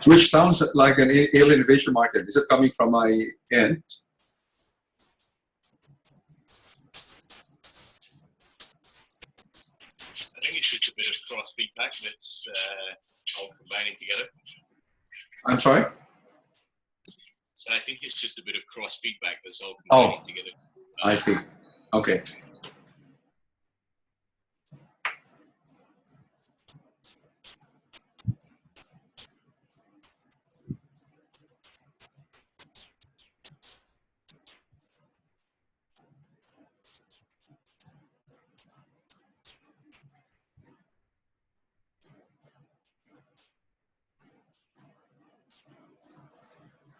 Which sounds like an alien invasion, Martin. Is it coming from my end? I think it's just a bit of cross feedback that's all combining together. I'm sorry? So I think it's just a bit of cross feedback that's all combining together. I see. Okay.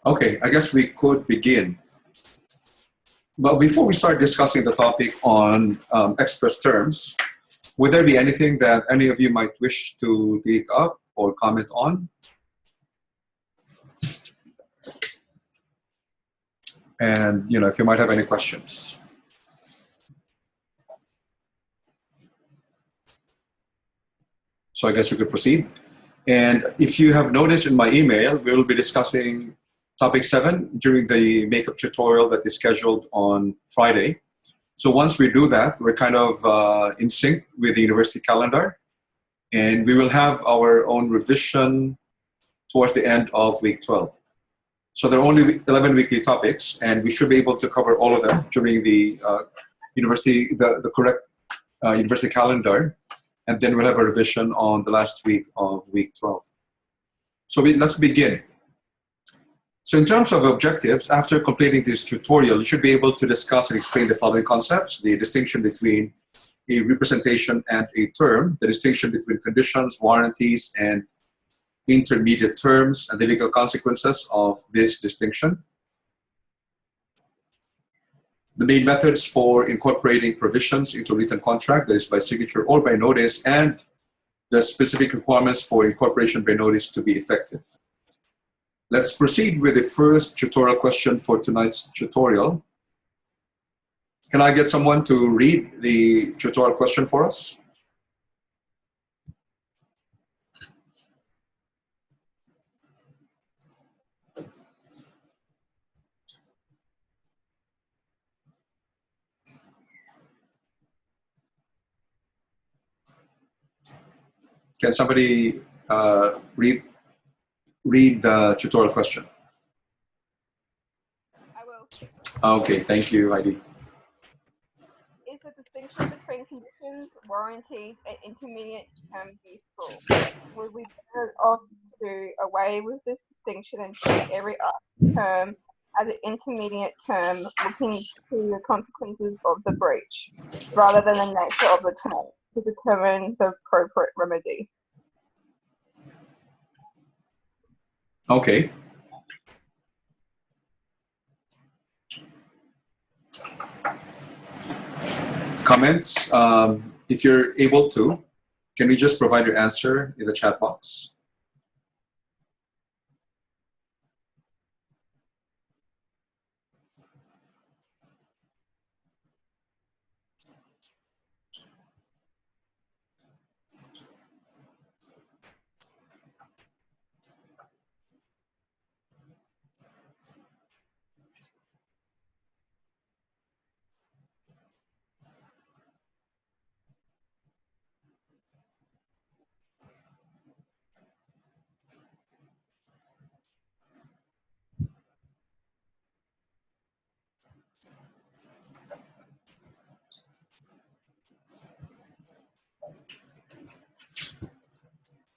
Okay, I guess we could begin. But before we start discussing the topic on express terms, would there be anything that any of you might wish to take up or comment on? And, you know, if you might have any questions. So I guess we could proceed. And if you have noticed in my email, we will be discussing Topic 7 during the makeup tutorial that is scheduled on Friday. So once we do that, we're kind of in sync with the university calendar. And we will have our own revision towards the end of week 12. So there are only 11 weekly topics, and we should be able to cover all of them during the the correct university calendar. And then we'll have a revision on the last week of week 12. So let's begin. So in terms of objectives, after completing this tutorial, you should be able to discuss and explain the following concepts: the distinction between a representation and a term, the distinction between conditions, warranties, and intermediate terms, and the legal consequences of this distinction, the main methods for incorporating provisions into written contract, that is by signature or by notice, and the specific requirements for incorporation by notice to be effective. Let's proceed with the first tutorial question for tonight's tutorial. Can I get someone to read the tutorial question for us? Can somebody read the tutorial question? I will. Okay, thank you, Heidi. Is the distinction between conditions, warranties, and intermediate terms useful? Would we better off to do away with this distinction and treat every term as an intermediate term, looking to the consequences of the breach, rather than the nature of the term, to determine the appropriate remedy? Okay. Comments? If you're able to, can we just provide your answer in the chat box?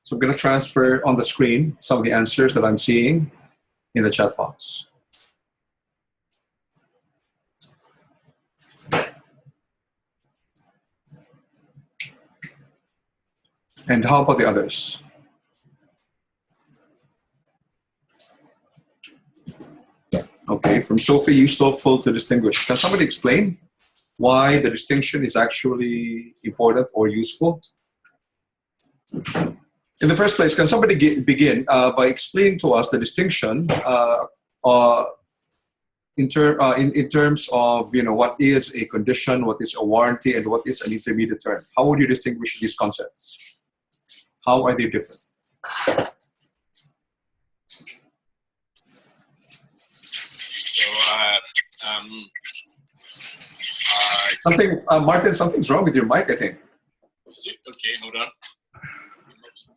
So I'm going to transfer on the screen some of the answers that I'm seeing in the chat box. And how about the others? Okay, from Sophie, useful to distinguish. Can somebody explain why the distinction is actually important or useful? In the first place, can somebody begin by explaining to us the distinction in terms of, you know, what is a condition, what is a warranty, and what is an intermediate term? How would you distinguish these concepts? How are they different? Something, Martin, something's wrong with your mic, I think. Is it? Okay, hold on.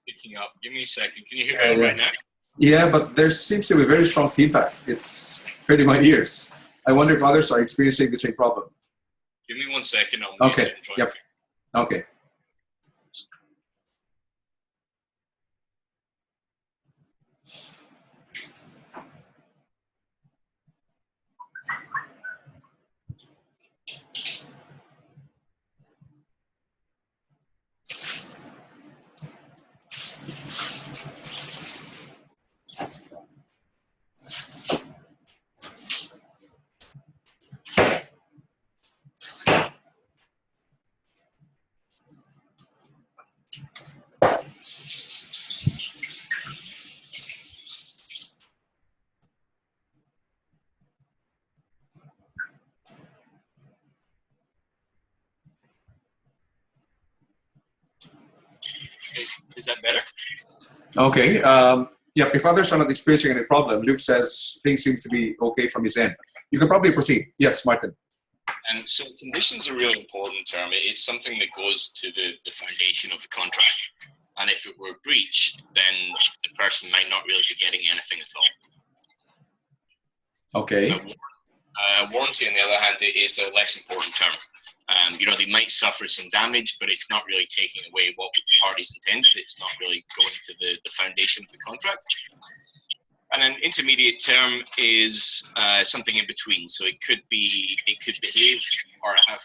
Picking up. Give me a second. Can you hear me right now? Yeah, but there seems to be very strong feedback. It's hurting my ears. I wonder if others are experiencing the same problem. Give me 1 second. I'll mute it and try. Yep. Okay. Is that better? Okay. Yeah, if others are not experiencing any problem, Luke says things seem to be okay from his end. You can probably proceed. Yes, Martin. And so conditions are a really important term. It's something that goes to the foundation of the contract. And if it were breached, then the person might not really be getting anything at all. Okay. Warranty, on the other hand, is a less important term. They might suffer some damage, but it's not really taking away what the parties intended. It's not really going to the foundation of the contract. And an intermediate term is something in between. So it could behave or have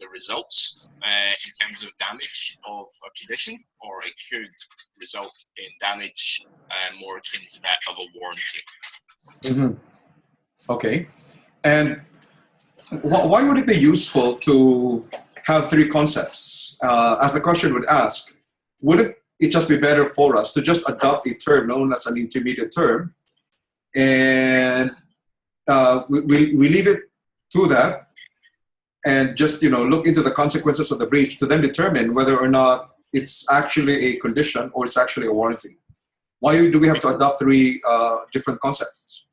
the results in terms of damage of a condition, or it could result in damage more akin to that of a warranty. Mm-hmm. Okay. And why would it be useful to have three concepts? As the question would ask, wouldn't it just be better for us to just adopt a term known as an intermediate term, and we leave it to that, and just look into the consequences of the breach to then determine whether or not it's actually a condition or it's actually a warranty? Why do we have to adopt three different concepts?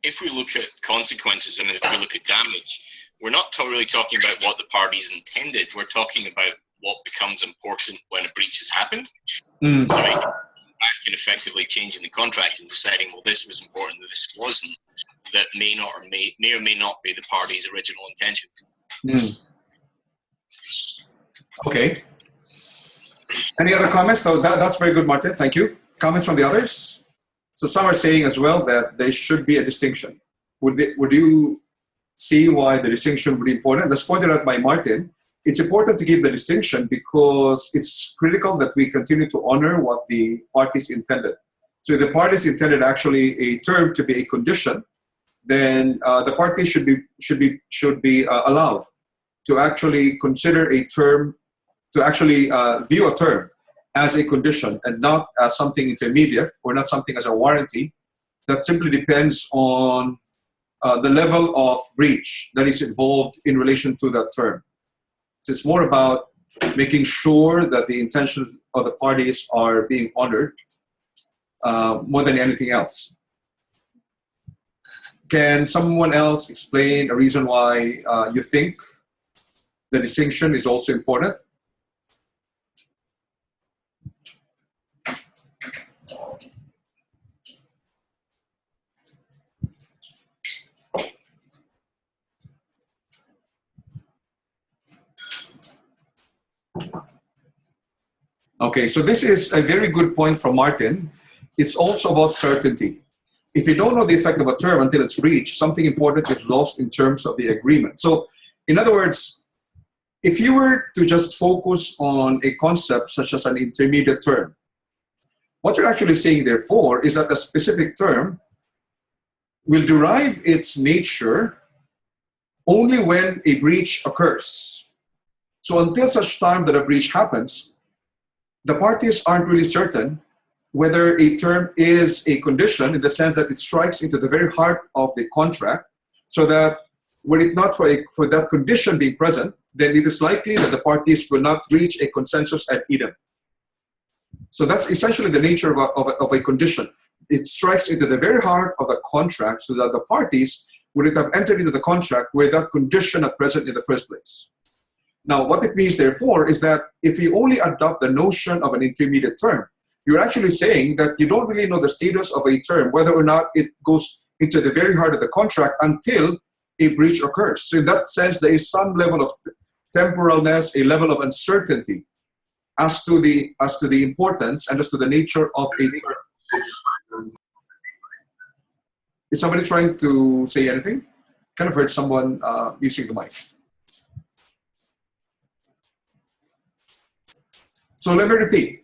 If we look at consequences and if we look at damage, we're not really talking about what the parties intended. We're talking about what becomes important when a breach has happened. Mm. So back and effectively changing the contract and deciding, well, this was important, this wasn't. That may or may not be the party's original intention. Mm. Okay. Any other comments? So that's very good, Martin. Thank you. Comments from the others? So some are saying as well that there should be a distinction. Would you see why the distinction would be important? As pointed out by Martin, it's important to give the distinction because it's critical that we continue to honor what the parties intended. So if the parties intended actually a term to be a condition, then the parties should be allowed to actually consider a term, to actually view a term as a condition and not as something intermediate or not something as a warranty that simply depends on the level of breach that is involved in relation to that term. So it's more about making sure that the intentions of the parties are being honored more than anything else. Can someone else explain a reason why you think the distinction is also important? Okay, so this is a very good point from Martin. It's also about certainty. If you don't know the effect of a term until it's breached, something important is lost in terms of the agreement. So, in other words, if you were to just focus on a concept such as an intermediate term, what you're actually saying, therefore, is that a specific term will derive its nature only when a breach occurs. So until such time that a breach happens, the parties aren't really certain whether a term is a condition in the sense that it strikes into the very heart of the contract, so that were it not for that condition being present, then it is likely that the parties will not reach a consensus ad idem. So that's essentially the nature of a condition. It strikes into the very heart of the contract so that the parties would have entered into the contract with that condition at present in the first place. Now, what it means, therefore, is that if you only adopt the notion of an intermediate term, you're actually saying that you don't really know the status of a term, whether or not it goes into the very heart of the contract until a breach occurs. So in that sense, there is some level of temporalness, a level of uncertainty as to the importance and as to the nature of a term. Is somebody trying to say anything? Kind of heard someone using the mic. So let me repeat.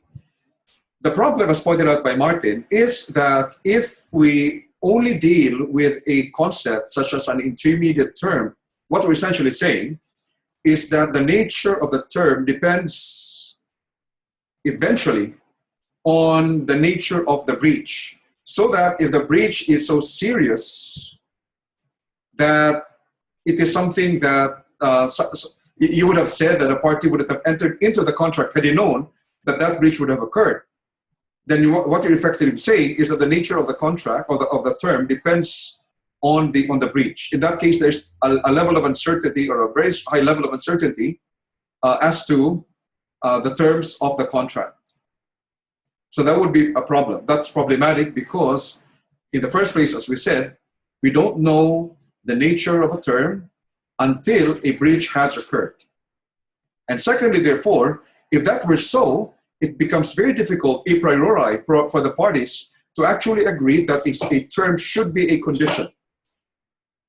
The problem, as pointed out by Martin, is that if we only deal with a concept such as an intermediate term, what we're essentially saying is that the nature of the term depends eventually on the nature of the breach. So that if the breach is so serious that it is something that you would have said that a party would have entered into the contract had he known that that breach would have occurred, then what you're effectively saying is that the nature of the contract or of the term depends on the breach. In that case, there's a level of uncertainty or a very high level of uncertainty as to the terms of the contract. So that would be a problem. That's problematic because in the first place, as we said, we don't know the nature of a term until a breach has occurred. And secondly, therefore, if that were so, it becomes very difficult a priori for the parties to actually agree that a term should be a condition.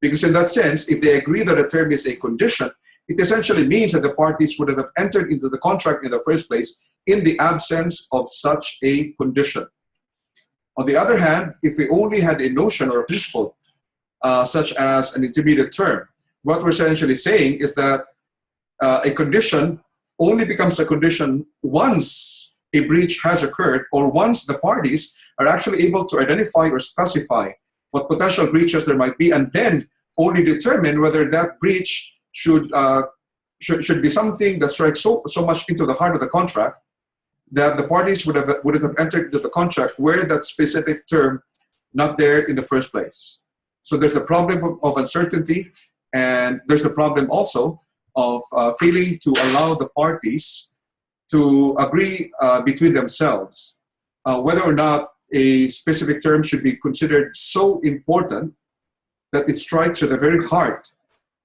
Because in that sense, if they agree that a term is a condition, it essentially means that the parties would have entered into the contract in the first place in the absence of such a condition. On the other hand, if we only had a notion or a principle such as an intermediate term, what we're essentially saying is that a condition only becomes a condition once a breach has occurred or once the parties are actually able to identify or specify what potential breaches there might be and then only determine whether that breach should be something that strikes so much into the heart of the contract that the parties would have entered into the contract where that specific term not there in the first place. So there's a problem of uncertainty, and there's a problem also of failing to allow the parties to agree between themselves whether or not a specific term should be considered so important that it strikes at the very heart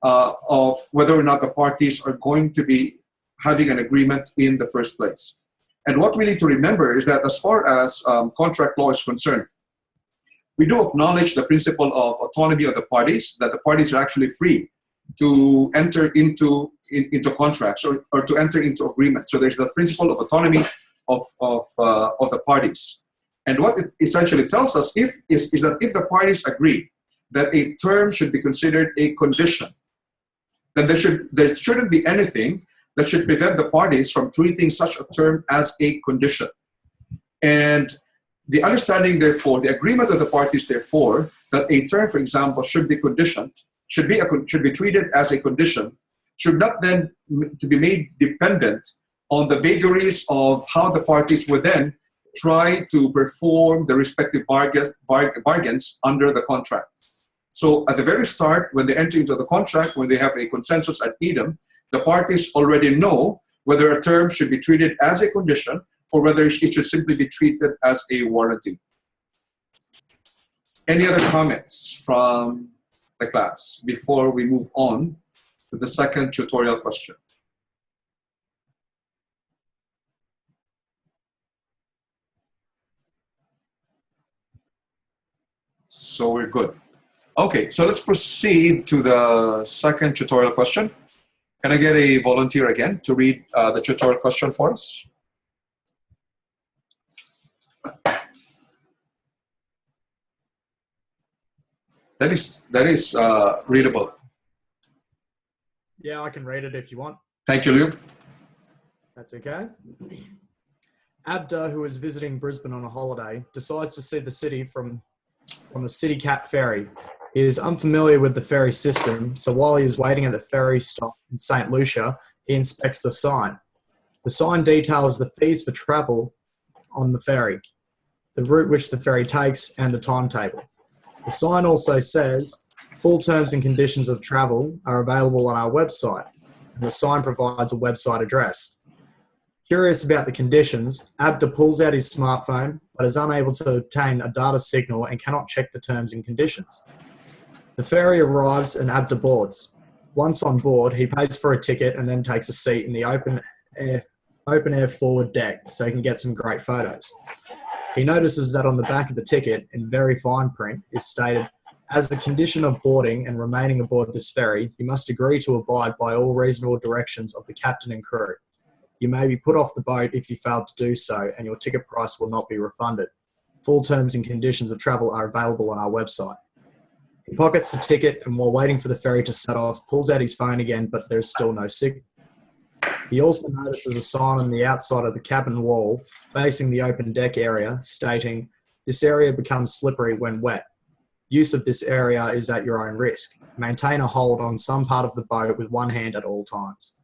of whether or not the parties are going to be having an agreement in the first place. And what we need to remember is that as far as contract law is concerned, we do acknowledge the principle of autonomy of the parties, that the parties are actually free to enter into contracts or to enter into agreements. So there's the principle of autonomy of the parties. And what it essentially tells us is that if the parties agree that a term should be considered a condition, then there shouldn't be anything that should prevent the parties from treating such a term as a condition. And the understanding, therefore, the agreement of the parties, therefore, that a term, for example, should be conditioned, should be treated as a condition, should not then to be made dependent on the vagaries of how the parties would then try to perform the respective bargains under the contract. So at the very start, when they enter into the contract, when they have a consensus ad idem, the parties already know whether a term should be treated as a condition or whether it should simply be treated as a warranty. Any other comments from the class before we move on to the second tutorial question? So we're good. Okay, so let's proceed to the second tutorial question. Can I get a volunteer again to read the tutorial question for us? That is readable. Yeah, I can read it if you want. Thank you, Luke. That's okay. Abda, who is visiting Brisbane on a holiday, decides to see the city from the City Cat ferry. He is unfamiliar with the ferry system, so while he is waiting at the ferry stop in St. Lucia, he inspects the sign. The sign details the fees for travel on the ferry, the route which the ferry takes, and the timetable. The sign also says, full terms and conditions of travel are available on our website, and the sign provides a website address. Curious about the conditions, Abda pulls out his smartphone, but is unable to obtain a data signal and cannot check the terms and conditions. The ferry arrives and Abda boards. Once on board, he pays for a ticket and then takes a seat in the open air forward deck so he can get some great photos. He notices that on the back of the ticket, in very fine print, is stated, as a condition of boarding and remaining aboard this ferry, you must agree to abide by all reasonable directions of the captain and crew. You may be put off the boat if you fail to do so, and your ticket price will not be refunded. Full terms and conditions of travel are available on our website. He pockets the ticket and while waiting for the ferry to set off, pulls out his phone again, but there's still no signal. He also notices a sign on the outside of the cabin wall facing the open deck area stating, this area becomes slippery when wet. Use of this area is at your own risk. Maintain a hold on some part of the boat with one hand at all times.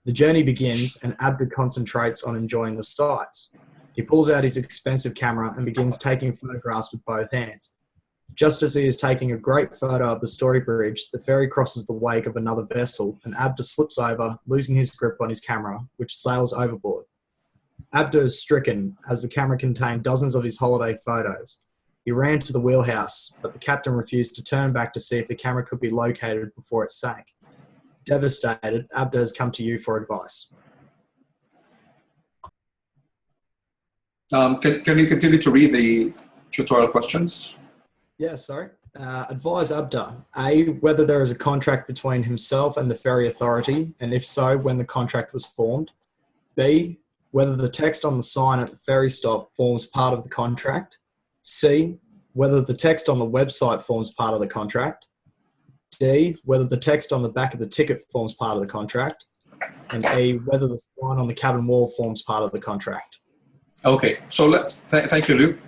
The journey begins and Abda concentrates on enjoying the sights. He pulls out his expensive camera and begins taking photographs with both hands. Just as he is taking a great photo of the Story Bridge, the ferry crosses the wake of another vessel and Abda slips over, losing his grip on his camera, which sails overboard. Abda is stricken as the camera contained dozens of his holiday photos. He ran to the wheelhouse, but the captain refused to turn back to see if the camera could be located before it sank. Devastated, Abda has come to you for advice. Can you continue to read the tutorial questions? Yeah, sorry. Advise Abda, A, whether there is a contract between himself and the ferry authority, and if so, when the contract was formed. B, whether the text on the sign at the ferry stop forms part of the contract. C, whether the text on the website forms part of the contract. D, whether the text on the back of the ticket forms part of the contract. And E, whether the sign on the cabin wall forms part of the contract. Okay, so thank you, Luke.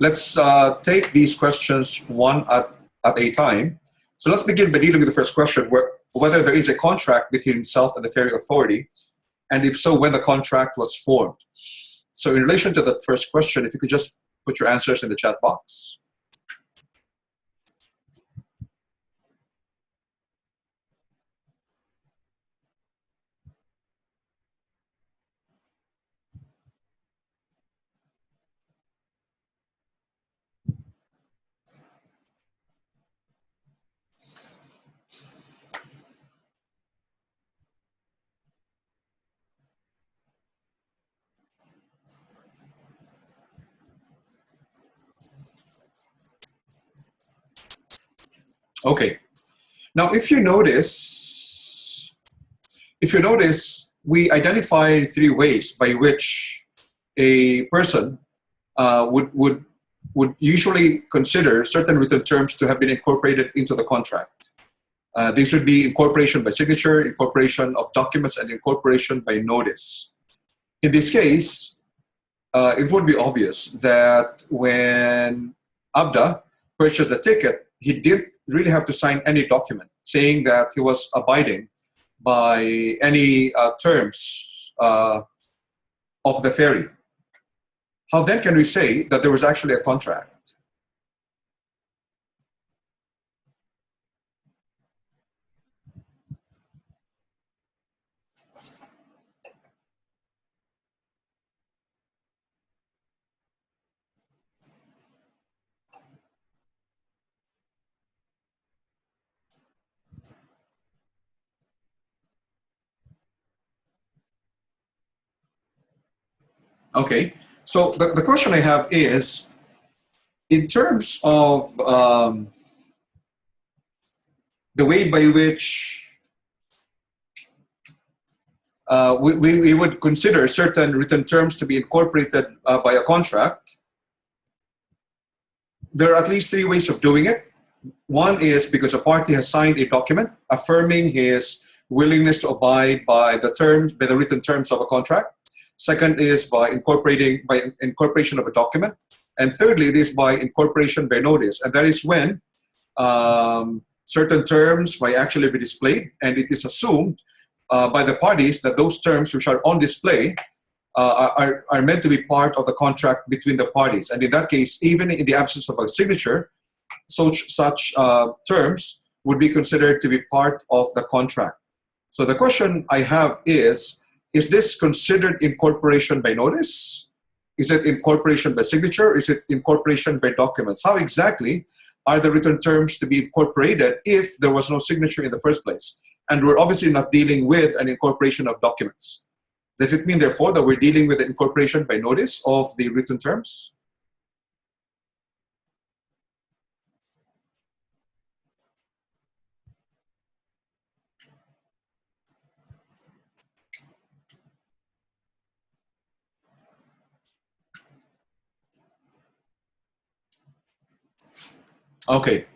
Let's take these questions one at a time. So let's begin by dealing with the first question, whether there is a contract between himself and the ferry authority, and if so, when the contract was formed. So in relation to that first question, if you could just put your answers in the chat box. Okay. Now, if you notice, we identify three ways by which a person would usually consider certain written terms to have been incorporated into the contract. These would be incorporation by signature, incorporation of documents, and incorporation by notice. In this case, it would be obvious that when Abda purchased the ticket, he didn't really have to sign any document saying that he was abiding by any terms of the ferry. How then can we say that there was actually a contract? Okay, so the question I have is, in terms of the way by which we would consider certain written terms to be incorporated by a contract, there are at least three ways of doing it. One is because a party has signed a document affirming his willingness to abide by the written terms of a contract. Second is by incorporation of a document. And thirdly, it is by incorporation by notice. And that is when certain terms might actually be displayed, and it is assumed by the parties that those terms which are on display are meant to be part of the contract between the parties. And in that case, even in the absence of a signature, such terms would be considered to be part of the contract. So the question I have is this considered incorporation by notice? Is it incorporation by signature? Is it incorporation by documents? How exactly are the written terms to be incorporated if there was no signature in the first place? And we're obviously not dealing with an incorporation of documents. Does it mean, therefore, that we're dealing with an incorporation by notice of the written terms? Okay.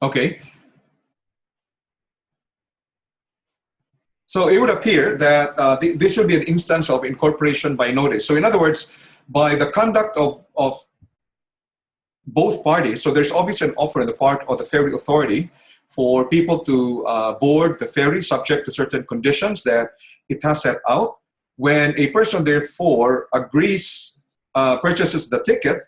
Okay. So it would appear that this should be an instance of incorporation by notice. So in other words, by the conduct of both parties, so there's obviously an offer on the part of the ferry authority for people to board the ferry subject to certain conditions that it has set out. When a person therefore agrees, purchases the ticket,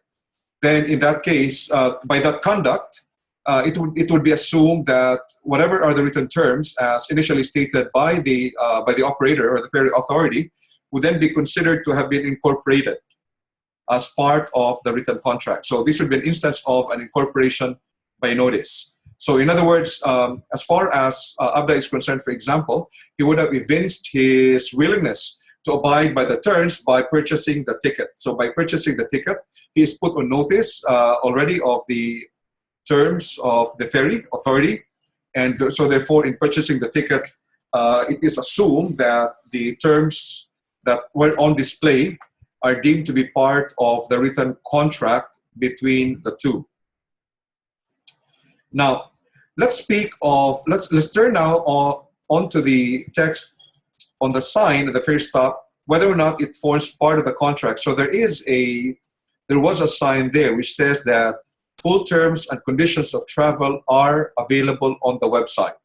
then in that case, by that conduct, it would be assumed that whatever are the written terms, as initially stated by the operator or the ferry authority, would then be considered to have been incorporated as part of the written contract. So this would be an instance of an incorporation by notice. So in other words, as far as Abda is concerned, for example, he would have evinced his willingness to abide by the terms by purchasing the ticket. So by purchasing the ticket, he is put on notice already of the terms of the ferry authority. And so therefore, in purchasing the ticket, it is assumed that the terms that were on display are deemed to be part of the written contract between the two. Now, let's turn now onto the text on the sign at the ferry stop, whether or not it forms part of the contract. So there was a sign there which says that full terms and conditions of travel are available on the website.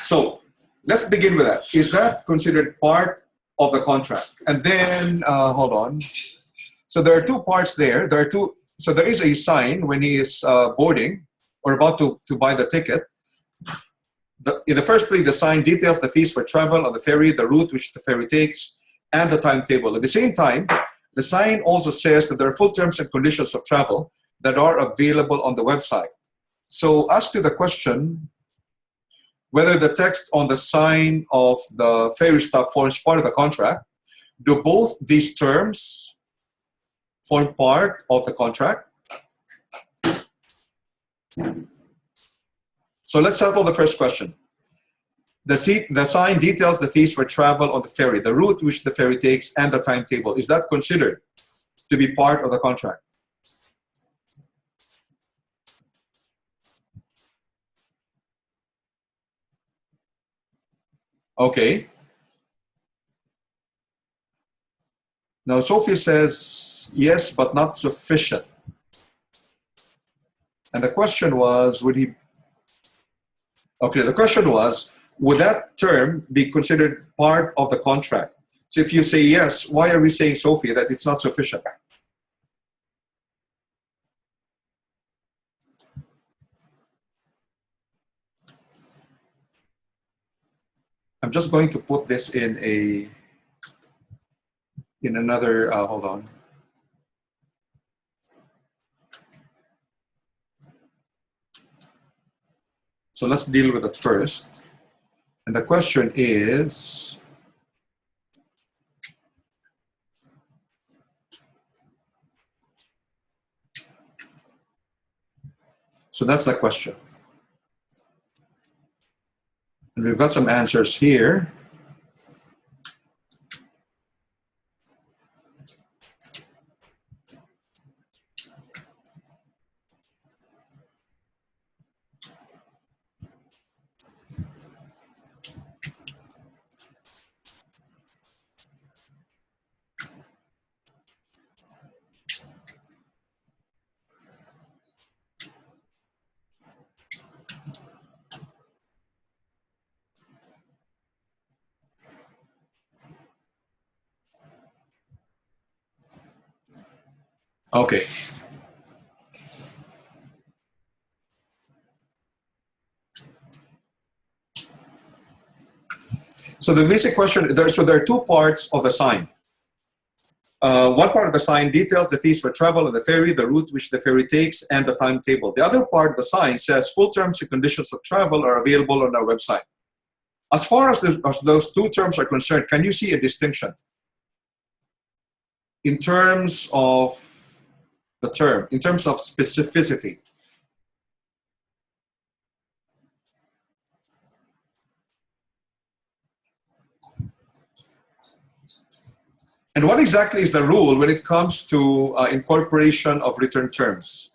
So let's begin with that. Is that considered part of the contract? And then, hold on. So there are two parts there. So there is a sign when he is boarding or about to buy the ticket. In the first place, the sign details the fees for travel on the ferry, the route which the ferry takes, and the timetable. At the same time, the sign also says that there are full terms and conditions of travel that are available on the website. So as to the question, whether the text on the sign of the ferry stop forms part of the contract, do both these terms form part of the contract? So let's settle the first question. The sign details the fees for travel on the ferry, the route which the ferry takes, and the timetable. Is that considered to be part of the contract? Okay. Now, Sophie says, yes, but not sufficient. And the question was, the question was, would that term be considered part of the contract? So if you say yes, why are we saying, Sophie, that it's not sufficient? I'm just going to put this in another, hold on. So let's deal with it first. And the question is, so that's the question. And we've got some answers here. Okay. So the basic question, there are two parts of the sign. One part of the sign details the fees for travel on the ferry, the route which the ferry takes, and the timetable. The other part of the sign says full terms and conditions of travel are available on our website. As far as those two terms are concerned, can you see a distinction in terms of the term, in terms of specificity? And what exactly is the rule when it comes to incorporation of written terms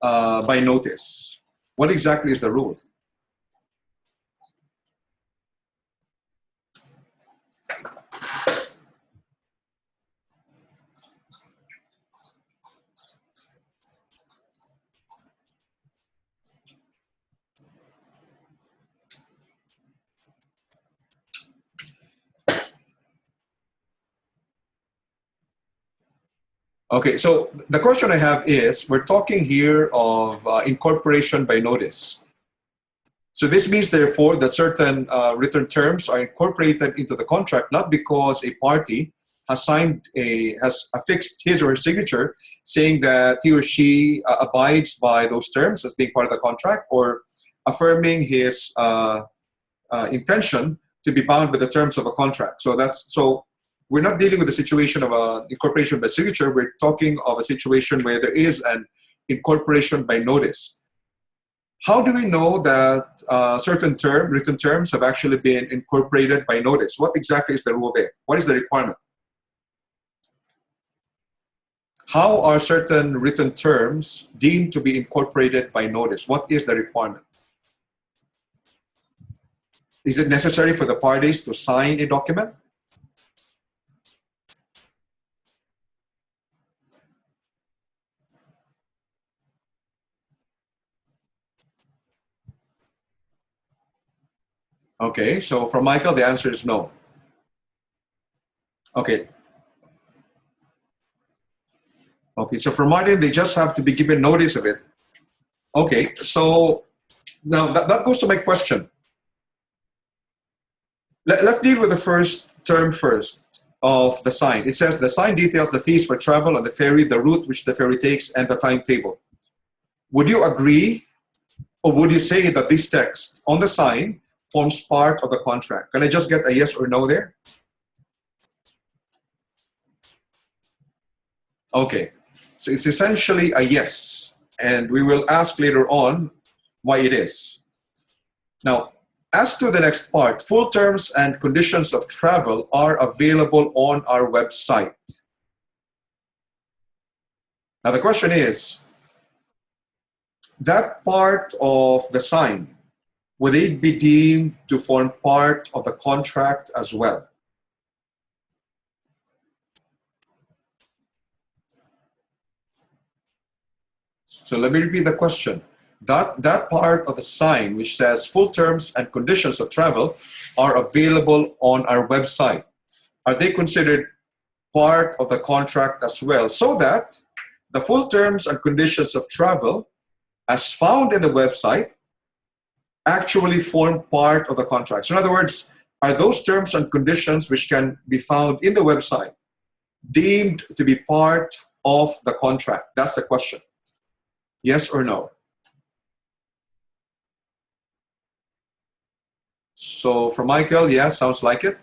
by notice? What exactly is the rule? Okay, so the question I have is, we're talking here of incorporation by notice. So this means, therefore, that certain written terms are incorporated into the contract, not because a party has affixed his or her signature saying that he or she abides by those terms as being part of the contract, or affirming his intention to be bound by the terms of a contract. So we're not dealing with a situation of an incorporation by signature. We're talking of a situation where there is an incorporation by notice. How do we know that certain written terms have actually been incorporated by notice? What exactly is the rule there? What is the requirement? How are certain written terms deemed to be incorporated by notice? What is the requirement? Is it necessary for the parties to sign a document? Okay, so for Michael, the answer is no. Okay. Okay, so for Martin, they just have to be given notice of it. Okay, so now that goes to my question. Let's deal with the first term first of the sign. It says the sign details the fees for travel on the ferry, the route which the ferry takes, and the timetable. Would you agree, or would you say that this text on the sign forms part of the contract? Can I just get a yes or no there? Okay, so it's essentially a yes, and we will ask later on why it is. Now, as to the next part, full terms and conditions of travel are available on our website. Now the question is, that part of the sign, would it be deemed to form part of the contract as well? So let me repeat the question. That part of the sign which says full terms and conditions of travel are available on our website, are they considered part of the contract as well, so that the full terms and conditions of travel as found in the website actually form part of the contract? So in other words, are those terms and conditions which can be found in the website deemed to be part of the contract? That's the question. Yes or no? So for Michael, yes, sounds like it.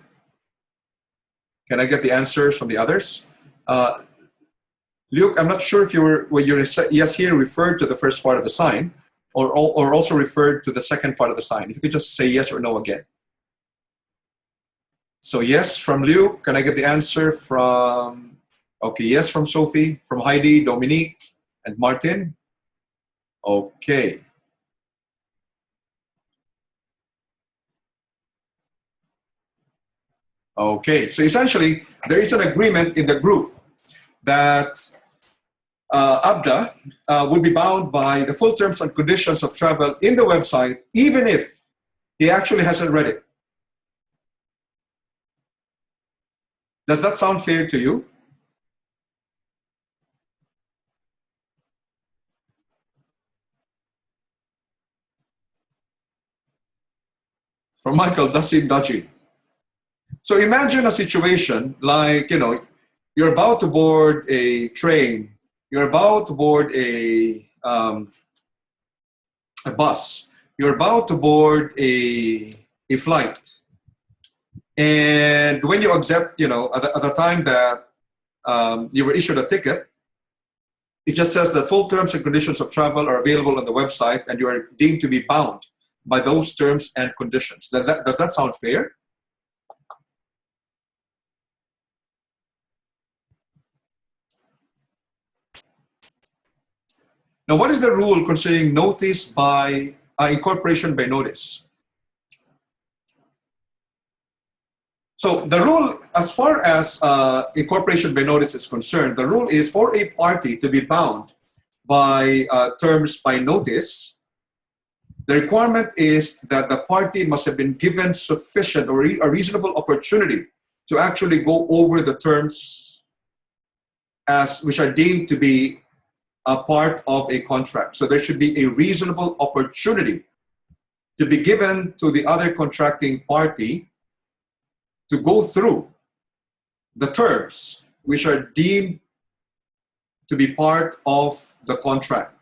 Can I get the answers from the others? Luke, I'm not sure if when your yes here referred to the first part of the sign, or also referred to the second part of the sign. If you could just say yes or no again. So yes from Luke. Can I get the answer from, okay, yes from Sophie, from Heidi, Dominique, and Martin? Okay. Okay, so essentially, there is an agreement in the group that Abda would be bound by the full terms and conditions of travel in the website, even if he actually hasn't read it. Does that sound fair to you? From Michael, does seem dodgy. So imagine a situation like, you're about to board a train, you're about to board a bus, you're about to board a flight. And when you accept, at the time that you were issued a ticket, it just says that full terms and conditions of travel are available on the website and you are deemed to be bound by those terms and conditions. Does that sound fair? Now, what is the rule concerning notice by incorporation by notice? So the rule, as far as incorporation by notice is concerned, the rule is for a party to be bound by terms by notice. The requirement is that the party must have been given sufficient or a reasonable opportunity to actually go over the terms which are deemed to be a part of a contract. So there should be a reasonable opportunity to be given to the other contracting party to go through the terms which are deemed to be part of the contract.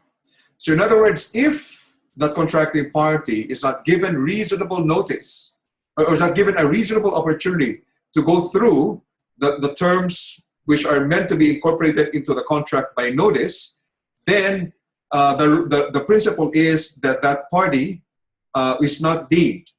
So in other words, if the contracting party is not given reasonable notice or is not given a reasonable opportunity to go through the terms which are meant to be incorporated into the contract by notice, then the principle is that that party is not deemed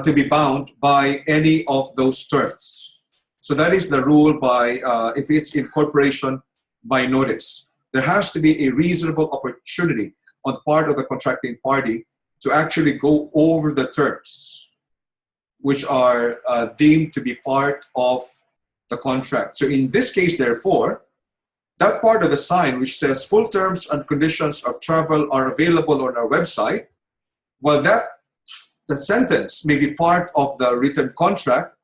to be bound by any of those terms. So that is the rule by, if it's incorporation by notice. There has to be a reasonable opportunity on the part of the contracting party to actually go over the terms which are deemed to be part of the contract. So in this case, therefore, that part of the sign which says full terms and conditions of travel are available on our website, well, the sentence may be part of the written contract.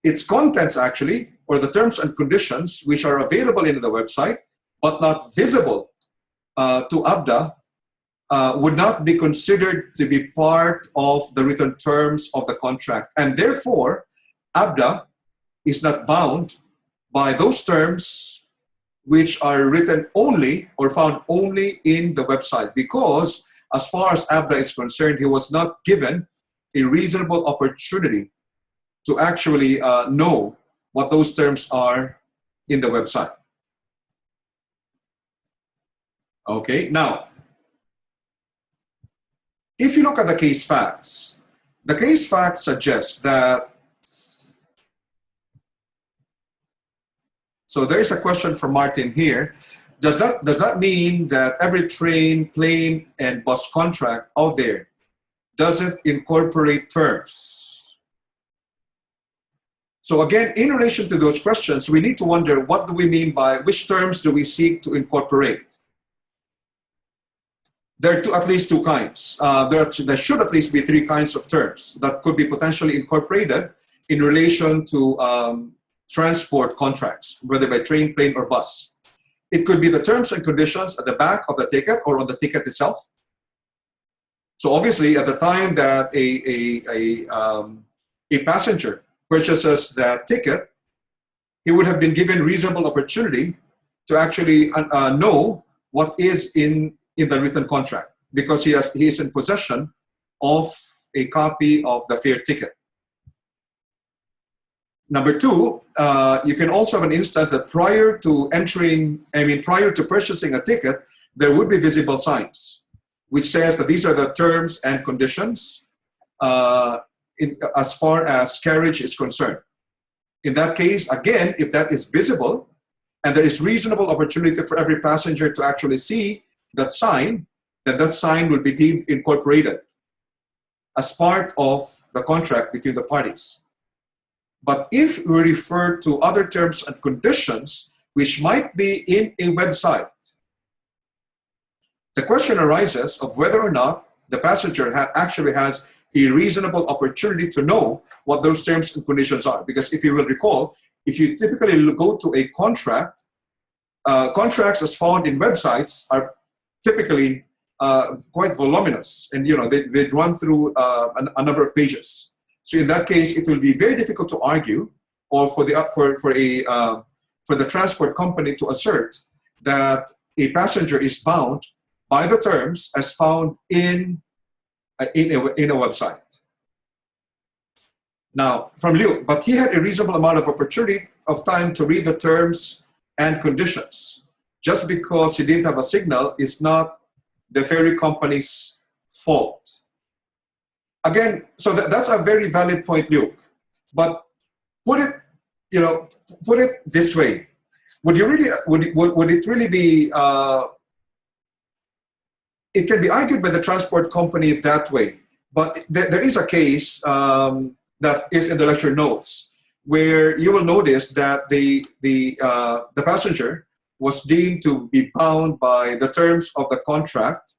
Its contents actually, or the terms and conditions which are available in the website but not visible to ABDA, would not be considered to be part of the written terms of the contract. And therefore, ABDA is not bound by those terms which are written only or found only in the website, because as far as ABDA is concerned, he was not given a reasonable opportunity to actually know what those terms are in the website. Okay, now, if you look at the case facts suggest that, so there is a question from Martin here. Does that mean that every train, plane, and bus contract out there doesn't incorporate terms? So again, in relation to those questions, we need to wonder, what do we mean by which terms do we seek to incorporate? There are at least two kinds. There should at least be three kinds of terms that could be potentially incorporated in relation to transport contracts, whether by train, plane, or bus. It could be the terms and conditions at the back of the ticket or on the ticket itself. So obviously, at the time that a passenger purchases that ticket, he would have been given reasonable opportunity to actually know what is in the written contract, because he is in possession of a copy of the fare ticket. Number two, you can also have an instance that prior to purchasing a ticket, there would be visible signs which says that these are the terms and conditions as far as carriage is concerned. In that case, again, if that is visible and there is reasonable opportunity for every passenger to actually see that sign, then that sign will be deemed incorporated as part of the contract between the parties. But if we refer to other terms and conditions which might be in a website, the question arises of whether or not the passenger actually has a reasonable opportunity to know what those terms and conditions are. Because if you will recall, if you typically go to a contract, contracts as found in websites are typically quite voluminous, and they'd run through a number of pages. So in that case, it will be very difficult to argue, or for the transport company to assert that a passenger is bound by the terms as found in a website. Now, from Liu, but he had a reasonable amount of opportunity of time to read the terms and conditions. Just because he didn't have a signal is not the ferry company's fault. Again, so that's a very valid point, Luke. But put it this way: would it really be? It can be argued by the transport company that way, but there is a case that is in the lecture notes where you will notice that the passenger was deemed to be bound by the terms of the contract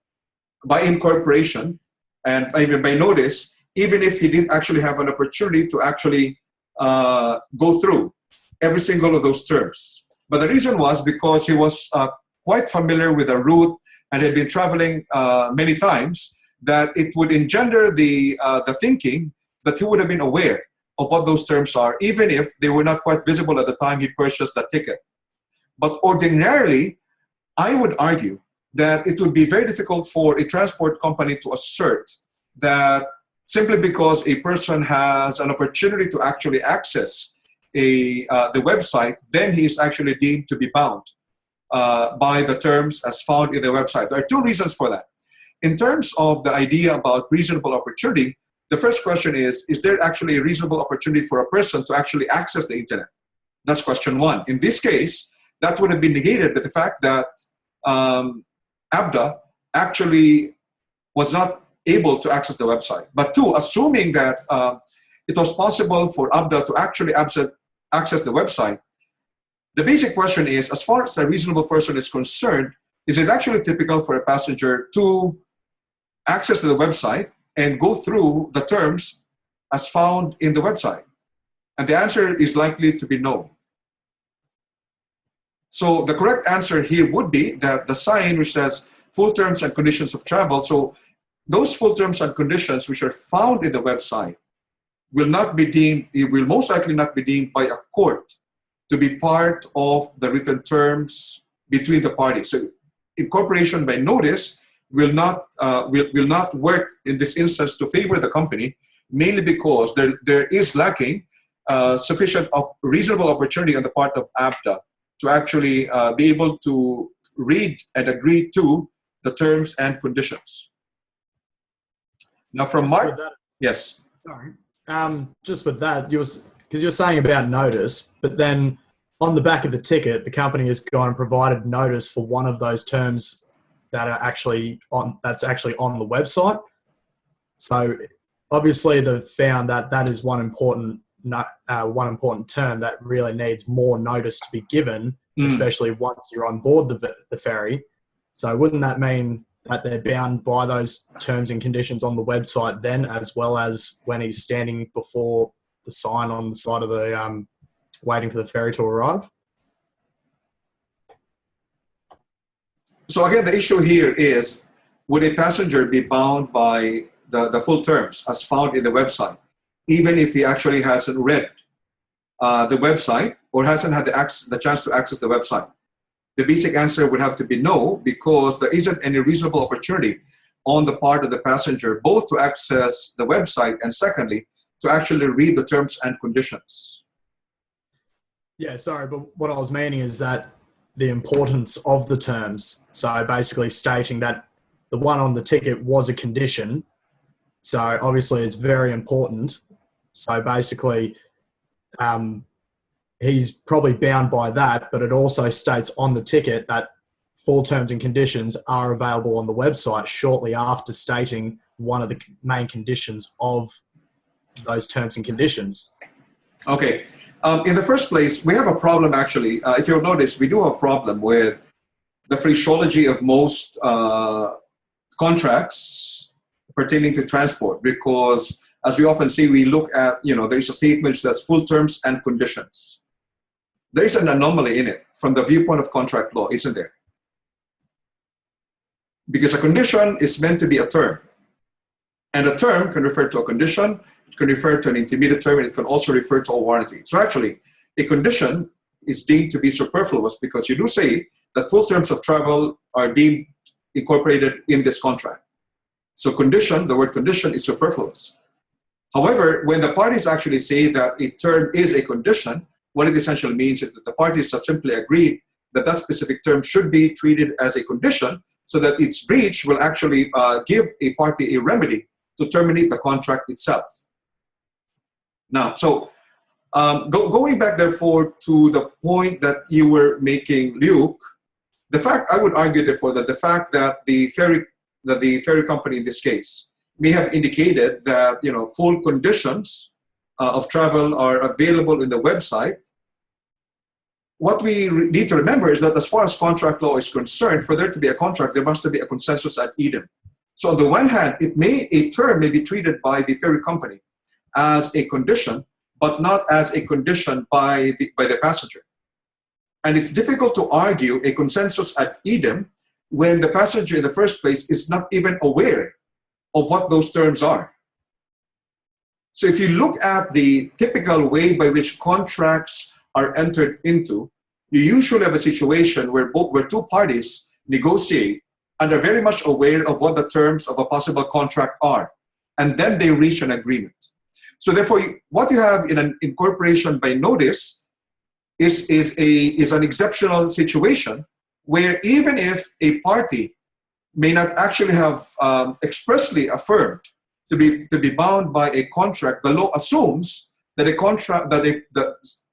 by incorporation and even by notice, even if he didn't actually have an opportunity to actually go through every single of those terms. But the reason was because he was quite familiar with the route and had been traveling many times, that it would engender the thinking that he would have been aware of what those terms are, even if they were not quite visible at the time he purchased the ticket. But ordinarily, I would argue that it would be very difficult for a transport company to assert that simply because a person has an opportunity to actually access the website, then he is actually deemed to be bound by the terms as found in the website. There are two reasons for that. In terms of the idea about reasonable opportunity, the first question is there actually a reasonable opportunity for a person to actually access the internet? That's question one. In this case, that would have been negated by the fact that ABDA actually was not able to access the website. But two, assuming that it was possible for ABDA to actually access the website, the basic question is, as far as a reasonable person is concerned, is it actually typical for a passenger to access the website and go through the terms as found in the website? And the answer is likely to be no. So the correct answer here would be that the sign which says full terms and conditions of travel, so those full terms and conditions which are found in the website will not be deemed, it will most likely not be deemed by a court to be part of the written terms between the parties. So incorporation by notice will not work in this instance to favor the company, mainly because there is lacking sufficient reasonable opportunity on the part of ABDA to actually be able to read and agree to the terms and conditions. Now from Mark, yes. Sorry. Just with that, because you're saying about notice, but then on the back of the ticket, the company has gone and provided notice for one of those terms that are actually on the website. So obviously they've found that that is one important term that really needs more notice to be given, especially once you're on board the ferry. So wouldn't that mean that they're bound by those terms and conditions on the website then, as well as when he's standing before the sign on the side of the waiting for the ferry to arrive? So again, the issue here is, would a passenger be bound by the full terms as found in the website, even if he actually hasn't read the website or hasn't had the chance to access the website? The basic answer would have to be no, because there isn't any reasonable opportunity on the part of the passenger, both to access the website and secondly, to actually read the terms and conditions. Yeah, sorry, but what I was meaning is that the importance of the terms. So basically stating that the one on the ticket was a condition. So obviously it's very important. So basically, he's probably bound by that, but it also states on the ticket that full terms and conditions are available on the website shortly after stating one of the main conditions of those terms and conditions. Okay. In the first place, we have a problem actually. If you'll notice, we do have a problem with the phraseology of most contracts pertaining to transport, because as we often see, we look at, there is a statement that says full terms and conditions. There is an anomaly in it from the viewpoint of contract law, isn't there? because a condition is meant to be a term. And a term can refer to a condition, it can refer to an intermediate term, and it can also refer to a warranty. So actually, a condition is deemed to be superfluous because you do say that full terms of travel are deemed incorporated in this contract. So condition, the word condition, is superfluous. However, when the parties actually say that a term is a condition, what it essentially means is that the parties have simply agreed that that specific term should be treated as a condition so that its breach will actually give a party a remedy to terminate the contract itself. Now, so going back therefore to the point that you were making, Luke, the fact, I would argue therefore that the fact that the ferry company in this case may have indicated that full conditions of travel are available in the website. What we need to remember is that as far as contract law is concerned, for there to be a contract, there must be a consensus ad idem. So on the one hand, a term may be treated by the ferry company as a condition, but not as a condition by the passenger. And it's difficult to argue a consensus ad idem when the passenger in the first place is not even aware of what those terms are. So if you look at the typical way by which contracts are entered into, you usually have a situation where two parties negotiate and are very much aware of what the terms of a possible contract are, and then they reach an agreement. So therefore, what you have in an incorporation by notice is an exceptional situation where even if a party may not actually have expressly affirmed to be bound by a contract, the law assumes that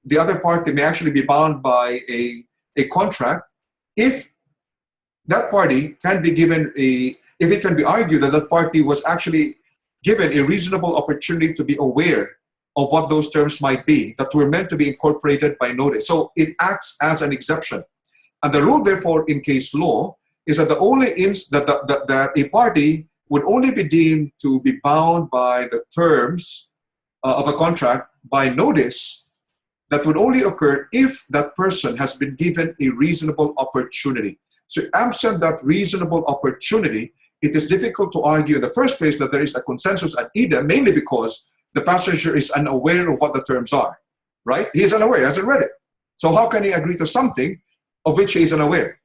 the other party may actually be bound by a contract if that party can be given if it can be argued that that party was actually given a reasonable opportunity to be aware of what those terms might be that were meant to be incorporated by notice. So it acts as an exception. And the rule, therefore, in case law is that that a party would only be deemed to be bound by the terms of a contract by notice that would only occur if that person has been given a reasonable opportunity. So absent that reasonable opportunity, it is difficult to argue in the first place that there is a consensus ad idem, mainly because the passenger is unaware of what the terms are, right? He is unaware, he hasn't read it. So how can he agree to something of which he is unaware?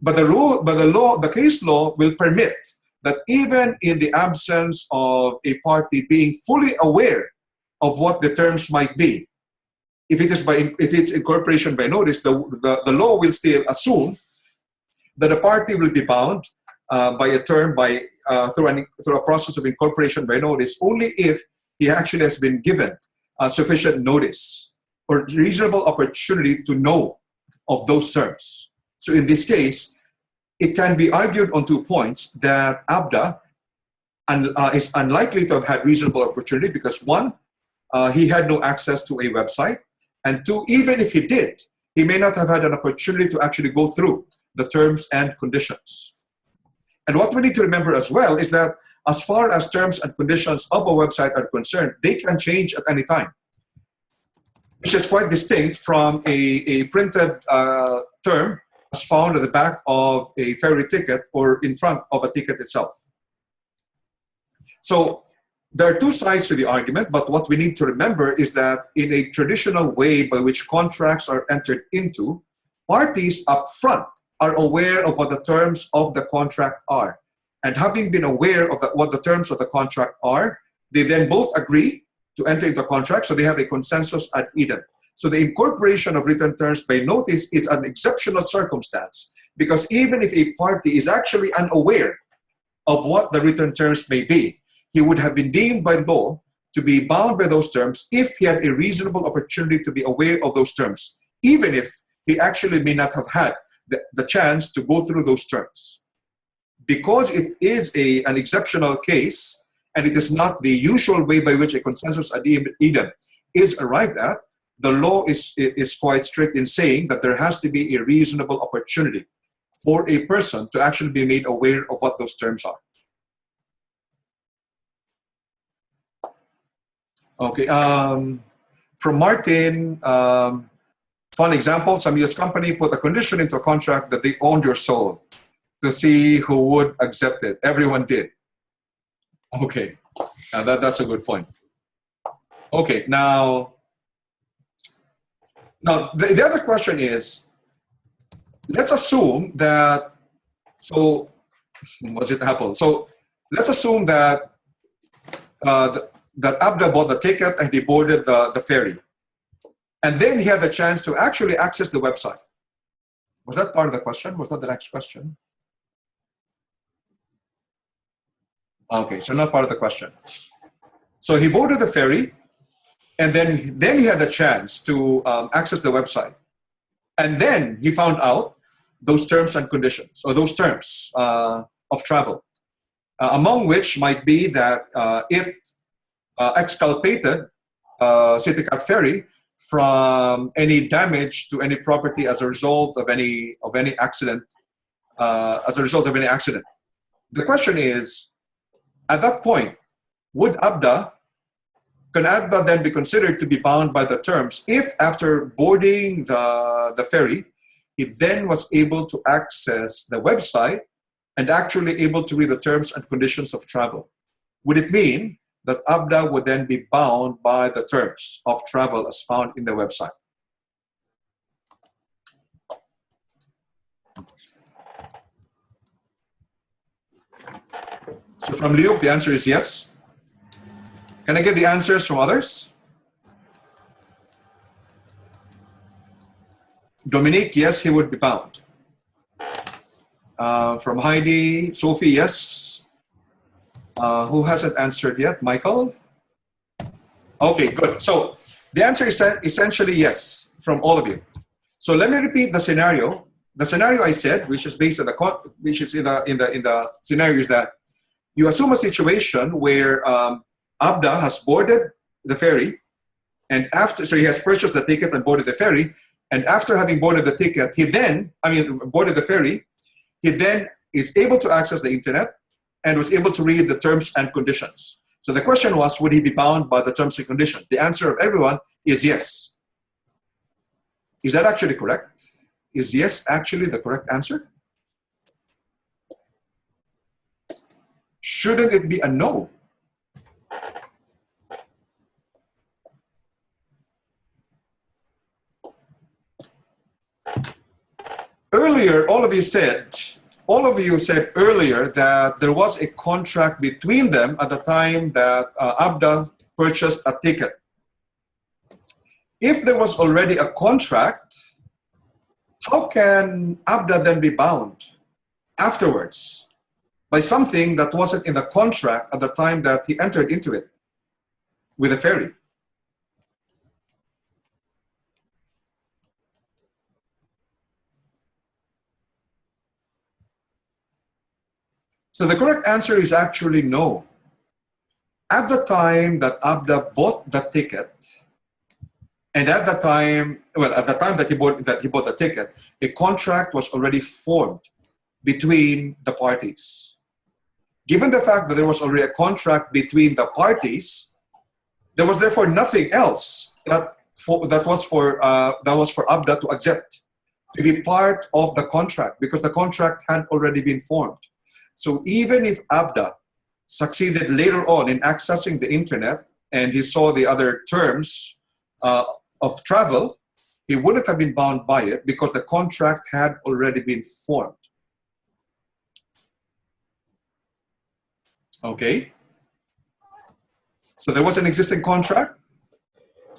But the case law will permit that even in the absence of a party being fully aware of what the terms might be, if it's incorporation by notice, the law will still assume that a party will be bound by a term through a process of incorporation by notice only if he actually has been given sufficient notice or reasonable opportunity to know of those terms. So in this case, it can be argued on 2 points that ABDA is unlikely to have had reasonable opportunity because 1, he had no access to a website, and 2, even if he did, he may not have had an opportunity to actually go through the terms and conditions. And what we need to remember as well is that as far as terms and conditions of a website are concerned, they can change at any time, which is quite distinct from a printed term as found at the back of a ferry ticket or in front of a ticket itself. So there are 2 sides to the argument, but what we need to remember is that in a traditional way by which contracts are entered into, parties up front are aware of what the terms of the contract are. And having been aware of what the terms of the contract are, they then both agree to enter into a contract, so they have a consensus ad idem. So the incorporation of written terms by notice is an exceptional circumstance because even if a party is actually unaware of what the written terms may be, he would have been deemed by law to be bound by those terms if he had a reasonable opportunity to be aware of those terms, even if he actually may not have had the chance to go through those terms. Because it is an exceptional case, and it is not the usual way by which a consensus ad idem is arrived at, the law is quite strict in saying that there has to be a reasonable opportunity for a person to actually be made aware of what those terms are. Okay, from Martin, fun example, some US company put a condition into a contract that they owned your soul. to see who would accept it. Everyone did. Okay, that's a good point. Okay, now the other question is, let's assume that, so was it Apple? So let's assume that that Abda bought the ticket and he boarded the ferry. And then he had the chance to actually access the website. Was that part of the question? Was that the next question? Okay, so not part of the question. So he boarded the ferry, and then he had the chance to access the website. And then he found out those terms and conditions, or those terms of travel, among which might be that it exculpated CityCat Ferry from any damage to any property as a result of any accident. The question is, at that point, can Abda then be considered to be bound by the terms if after boarding the ferry, he then was able to access the website and actually able to read the terms and conditions of travel? Would it mean that Abda would then be bound by the terms of travel as found in the website? So from Liuk, the answer is yes. Can I get the answers from others? Dominique, yes, he would be bound. From Heidi, Sophie, yes. Who hasn't answered yet? Michael? Okay, good. So the answer is essentially yes from all of you. So let me repeat the scenario. The scenario I said, which is based on which is in the scenario, is that you assume a situation where Abda has boarded the ferry, and so he has purchased the ticket and boarded the ferry, and after having boarded the ticket, boarded the ferry, he then is able to access the internet and was able to read the terms and conditions. So the question was, would he be bound by the terms and conditions? The answer of everyone is yes. Is that actually correct? Is yes actually the correct answer? Shouldn't it be a no? Earlier, all of you said earlier that there was a contract between them at the time that Abda purchased a ticket. If there was already a contract, how can Abda then be bound afterwards by something that wasn't in the contract at the time that he entered into it with the ferry? So the correct answer is actually no. At the time that Abda bought the ticket, and at the time that he bought the ticket, a contract was already formed between the parties. Given the fact that there was already a contract between the parties, there was therefore nothing else that was for Abda to accept, to be part of the contract, because the contract had already been formed. So even if Abda succeeded later on in accessing the internet and he saw the other terms of travel, he wouldn't have been bound by it because the contract had already been formed. Okay? So there was an existing contract.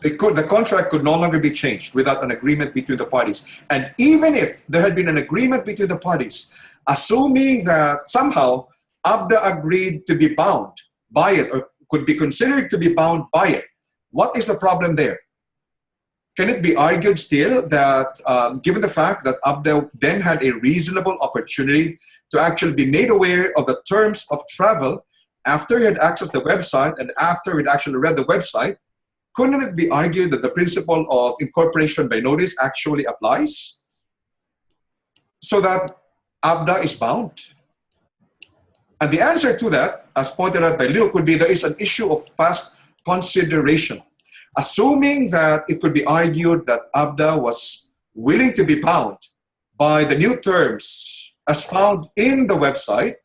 The contract could no longer be changed without an agreement between the parties. And even if there had been an agreement between the parties, assuming that somehow Abda agreed to be bound by it or could be considered to be bound by it, what is the problem there? Can it be argued still that given the fact that Abda then had a reasonable opportunity to actually be made aware of the terms of travel after he had accessed the website and after he'd actually read the website, couldn't it be argued that the principle of incorporation by notice actually applies? So that Abda is bound? And the answer to that, as pointed out by Luke, would be there is an issue of past consideration. Assuming that it could be argued that Abda was willing to be bound by the new terms as found in the website,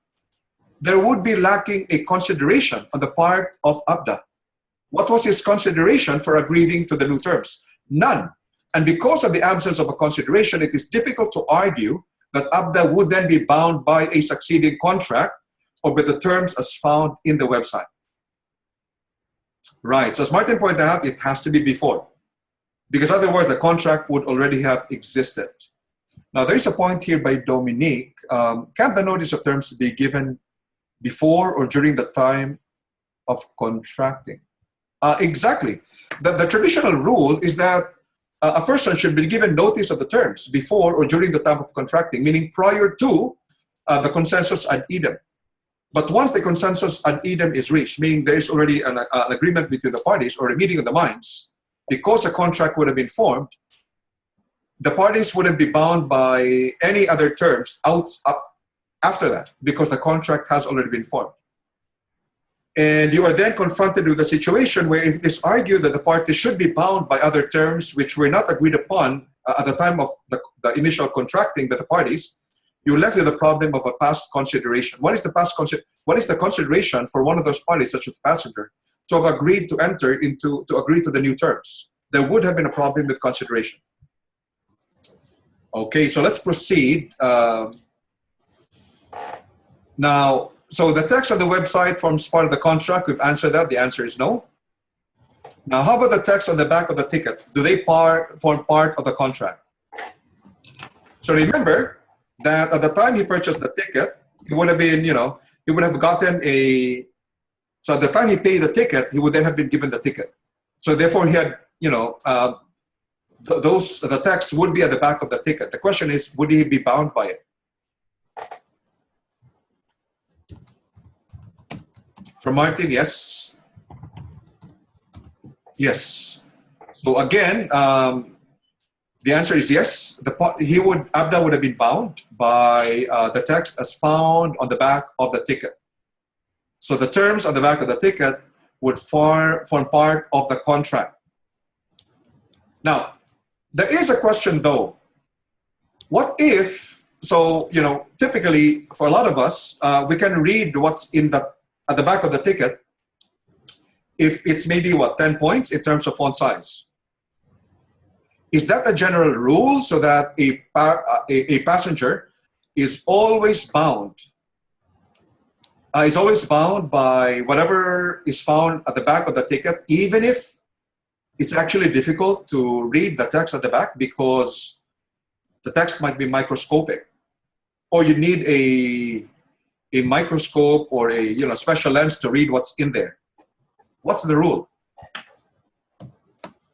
there would be lacking a consideration on the part of ABDA. What was his consideration for agreeing to the new terms? None. And because of the absence of a consideration, it is difficult to argue that ABDA would then be bound by a succeeding contract or by the terms as found in the website. Right, so as Martin pointed out, it has to be before, because otherwise the contract would already have existed. Now there is a point here by Dominique. Can the notice of terms be given before or during the time of contracting? Exactly. The traditional rule is that a person should be given notice of the terms before or during the time of contracting, meaning prior to the consensus ad idem. But once the consensus ad idem is reached, meaning there is already an agreement between the parties or a meeting of the minds, because a contract would have been formed, the parties wouldn't be bound by any other terms after that, because the contract has already been formed. And you are then confronted with a situation where if it is argued that the parties should be bound by other terms which were not agreed upon at the time of the initial contracting by the parties, you're left with the problem of a past consideration. What is the consideration for one of those parties, such as the passenger, to have agreed to enter into, to agree to the new terms? There would have been a problem with consideration. Okay, so let's proceed. Now, so the text of the website forms part of the contract. We've answered that. The answer is no. Now, how about the text on the back of the ticket? Do they form part of the contract? So remember that at the time he purchased the ticket, it would have been, he would have gotten so at the time he paid the ticket, he would then have been given the ticket. So therefore he had, the text would be at the back of the ticket. The question is, would he be bound by it? From Martin, yes. Yes. So again, the answer is yes. ABDA would have been bound by the text as found on the back of the ticket. So the terms on the back of the ticket would form part of the contract. Now, there is a question though. What if, typically for a lot of us, we can read what's at the back of the ticket if it's maybe 10 points in terms of font size. Is that a general rule so that a passenger is always bound? Is always bound by whatever is found at the back of the ticket, even if it's actually difficult to read the text at the back because the text might be microscopic, or you need a microscope or a special lens to read what's in there. What's the rule?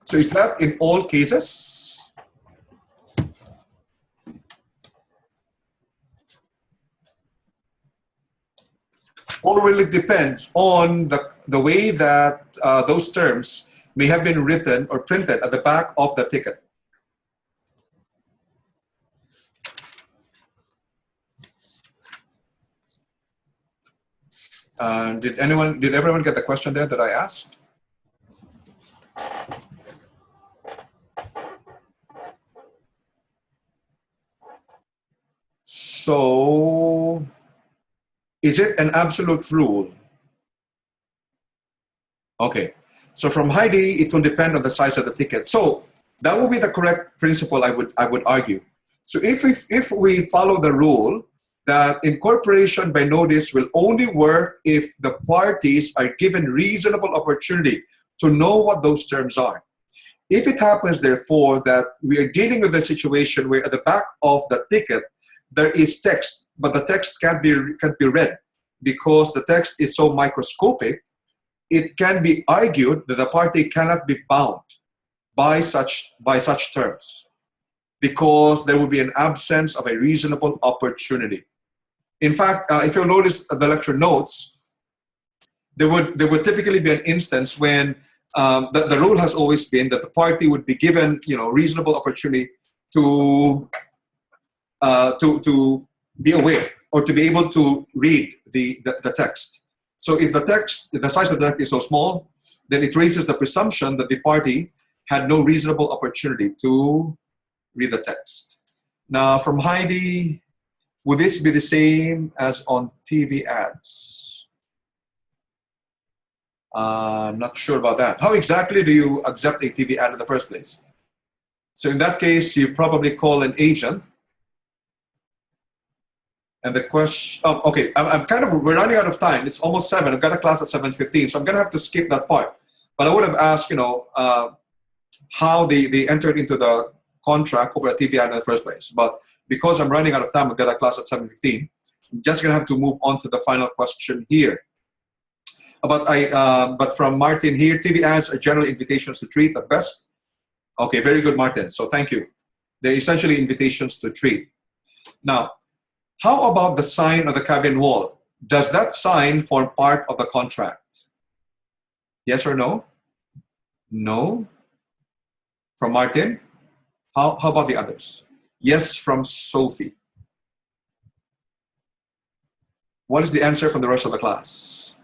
So is that in all cases? Or will it depend on the way that those terms may have been written or printed at the back of the ticket? Did everyone get the question there that I asked? So, is it an absolute rule? Okay. So from Heidi, it will depend on the size of the ticket. So that would be the correct principle, I would argue. So if we follow the rule that incorporation by notice will only work if the parties are given reasonable opportunity to know what those terms are. If it happens, therefore, that we are dealing with a situation where at the back of the ticket there is text, but the text can't be read because the text is so microscopic, it can be argued that the party cannot be bound by such terms because there will be an absence of a reasonable opportunity. In fact, if you'll notice the lecture notes, there would typically be an instance when the rule has always been that the party would be given reasonable opportunity to be aware or to be able to read the text. So if the size of the text is so small, then it raises the presumption that the party had no reasonable opportunity to read the text. Now from Heidi, would this be the same as on TV ads? Not sure about that. How exactly do you accept a TV ad in the first place? So in that case, you probably call an agent. And the question, okay, we're running out of time. It's almost 7. I've got a class at 7:15, so I'm gonna have to skip that part. But I would have asked, how they entered into the contract over a TV ad in the first place. But because I'm running out of time, I've got a class at 7:15. I'm just gonna have to move on to the final question here. But from Martin here, TV ads are generally invitations to treat at best. Okay, very good, Martin. So thank you. They're essentially invitations to treat. Now, how about the sign on the cabin wall? Does that sign form part of the contract? Yes or no? No. From Martin? How about the others? Yes, from Sophie. What is the answer from the rest of the class?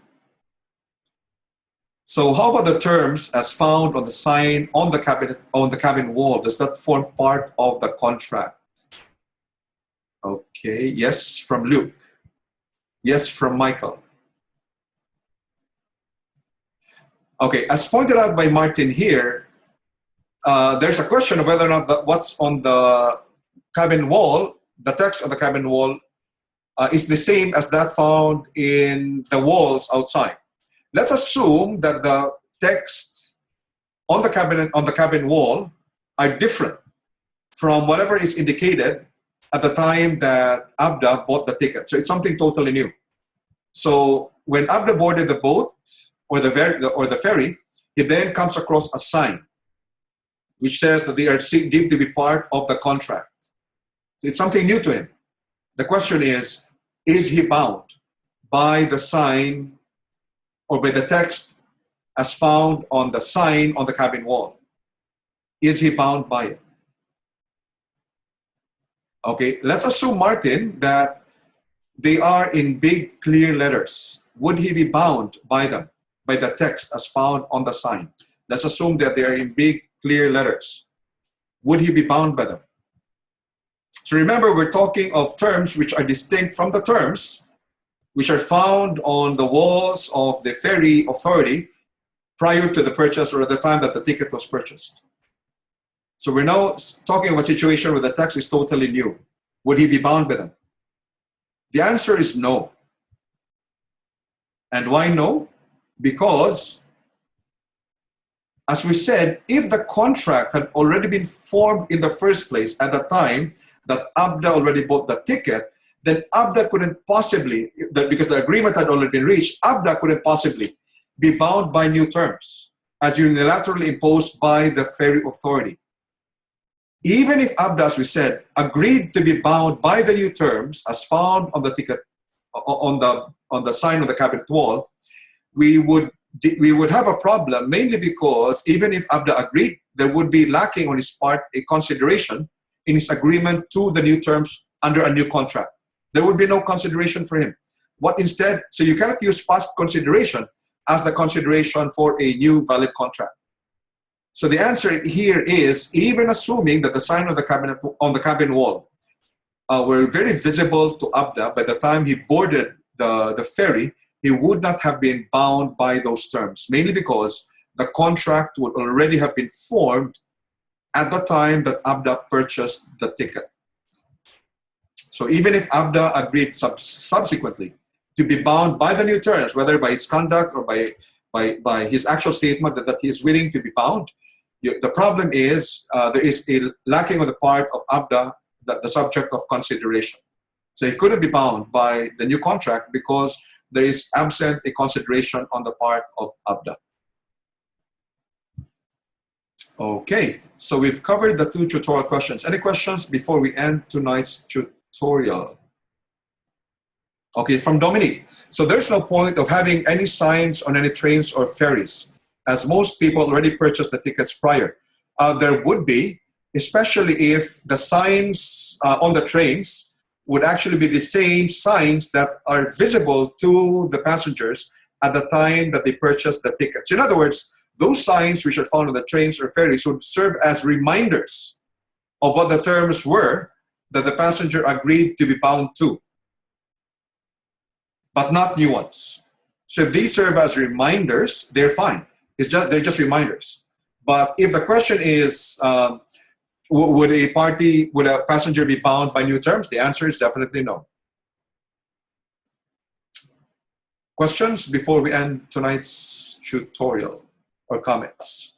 So how about the terms as found on the sign on the cabin wall? Does that form part of the contract? Okay, yes from Luke. Yes from Michael. Okay, as pointed out by Martin here, there's a question of whether or not what's on the cabin wall, the text on the cabin wall, is the same as that found in the walls outside. Let's assume that the text on the cabin wall are different from whatever is indicated at the time that Abda bought the ticket. So it's something totally new. So when Abda boarded the boat or the ferry, he then comes across a sign which says that they are deemed to be part of the contract. So it's something new to him. The question is he bound by the sign or by the text as found on the sign on the cabin wall? Is he bound by it? Okay, let's assume, Martin, that they are in big, clear letters. Would he be bound by them, by the text as found on the sign? Let's assume that they are in big, clear letters. Would he be bound by them? So remember, we're talking of terms which are distinct from the terms which are found on the walls of the ferry authority prior to the purchase or at the time that the ticket was purchased. So we're now talking of a situation where the text is totally new. Would he be bound by them? The answer is no. And why no? Because, as we said, if the contract had already been formed in the first place at the time that Abda already bought the ticket, then Abda couldn't possibly, because the agreement had already been reached, Abda couldn't possibly be bound by new terms as unilaterally imposed by the ferry authority. Even if Abda, as we said, agreed to be bound by the new terms as found on the ticket, on the sign on the cabin wall, we would have a problem, mainly because even if Abda agreed, there would be lacking on his part a consideration in his agreement to the new terms under a new contract. There would be no consideration for him. What instead, so you cannot use past consideration as the consideration for a new valid contract. So the answer here is, even assuming that the sign on the cabin wall were very visible to Abda by the time he boarded the ferry, he would not have been bound by those terms, mainly because the contract would already have been formed at the time that Abda purchased the ticket. So even if Abda agreed subsequently to be bound by the new terms, whether by his conduct or by his actual statement that he is willing to be bound, the problem is there is a lacking on the part of Abda, the subject of consideration. So he couldn't be bound by the new contract because there is absent a consideration on the part of Abda. Okay, so we've covered the 2 tutorial questions. Any questions before we end tonight's tutorial? Okay, from Dominique. So there's no point of having any signs on any trains or ferries, as most people already purchased the tickets prior. There would be, especially if the signs on the trains would actually be the same signs that are visible to the passengers at the time that they purchased the tickets. In other words, those signs which are found on the trains or ferries would serve as reminders of what the terms were that the passenger agreed to be bound to, but not new ones. So if these serve as reminders, they're fine. They're just reminders. But if the question is, would a passenger be bound by new terms? The answer is definitely no. Questions before we end tonight's tutorial or comments?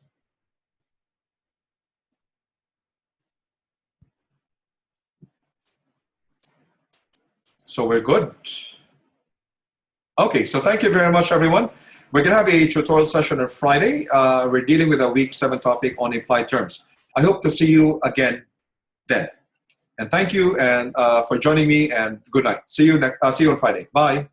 So we're good. Okay, so thank you very much, everyone. We're going to have a tutorial session on Friday. We're dealing with a week 7 topic on implied terms. I hope to see you again then. And thank you and for joining me, and good night. See you on Friday. Bye.